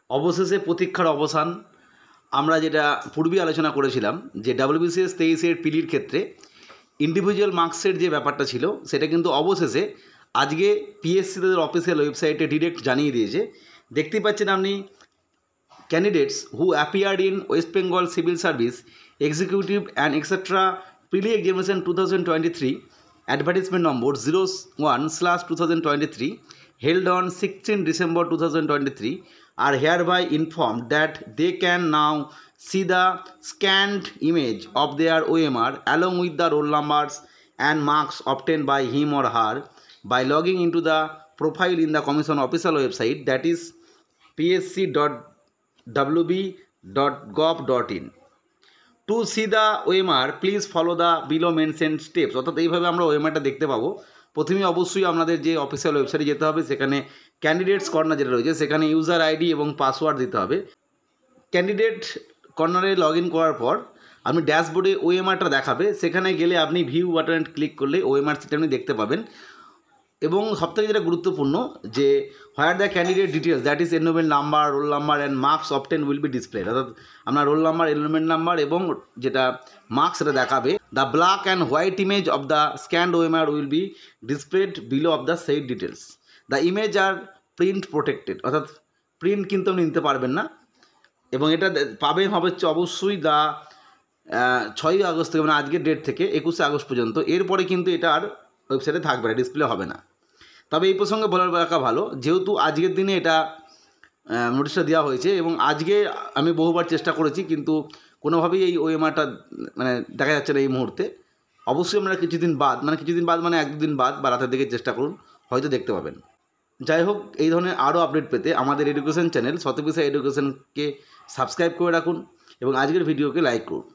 অবশেষে প্রতীক্ষার অবসান। আমরা যেটা পূর্বে আলোচনা করেছিলাম যে WBCS 23-এর পিলির ক্ষেত্রে ইন্ডিভিজুয়াল মার্কসের যে ব্যাপারটা ছিল সেটা কিন্তু অবশেষে আজকে পিএসসি তাদের অফিসিয়াল ওয়েবসাইটে ডিরেক্ট জানিয়ে দিয়েছে। দেখতেই পাচ্ছেন আপনি, candidates who appeared in West Bengal civil service executive and etcetera preli examination 2023 advertisement number 01/2023 held on 16 December 2023 are hereby informed that they can now see the scanned image of their OMR along with the roll numbers and marks obtained by him or her by logging into the profile in the Commission official website, that is psc.wb.gov.in. To see the OMR please follow the below mention steps. অর্থাৎ এইভাবে আমরা ওএমআরটা দেখতে পাবো। প্রথমে অবশ্যই আপনাদের যে official ওয়েবসাইটে যেতে হবে, সেখানে ক্যান্ডিডেটস কর্নার যেটা রয়েছে সেখানে ইউজার আইডি এবং পাসওয়ার্ড দিতে হবে। ক্যান্ডিডেট কর্নারে লগ ইন করার পর আপনি ড্যাশবোর্ডে ওএমআরটা দেখাবে, সেখানে গেলে আপনি ভিউ বাটনে ক্লিক করলে ওএমআর সেটা আপনি দেখতে পাবেন। এবং সবথেকে যেটা গুরুত্বপূর্ণ যে where the candidate details, that is enrolment number, roll number and marks obtain will be displayed. অর্থাৎ আপনার রোল নাম্বার, এনরোলমেন্ট নাম্বার এবং যেটা মার্কস সেটা দেখাবে। The black and white image of the scanned OMR will be displayed below of the said details. The image are print protected, অর্থাৎ print কিন্তু আপনি নিতে পারবেন না। এবং এটা পাবেন হবে হচ্ছে অবশ্যই দ্য 6ই আগস্ট থেকে, মানে আজকের ডেট থেকে 21শে আগস্ট পর্যন্ত। এরপরে কিন্তু এটা আর ওয়েবসাইটে থাকবে না, ডিসপ্লে হবে না। তবে এই প্রসঙ্গে বলার রাখা ভালো, যেহেতু আজকের দিনে এটা নোটিশটা দেওয়া হয়েছে এবং আজকে আমি বহুবার চেষ্টা করেছি কিন্তু কোনোভাবেই এই ওএমআরটা মানে দেখা যাচ্ছে না এই মুহূর্তে। অবশ্যই আপনারা কিছুদিন বাদ মানে 1-2 দিন বাদ বা রাতের দিকে চেষ্টা করুন, হয়তো দেখতে পাবেন। যাই হোক, এই ধরনের আরও আপডেট পেতে আমাদের এডুকেশন চ্যানেল শতবিষয় এডুকেশনকে সাবস্ক্রাইব করে রাখুন এবং আজকের ভিডিওকে লাইক করুন।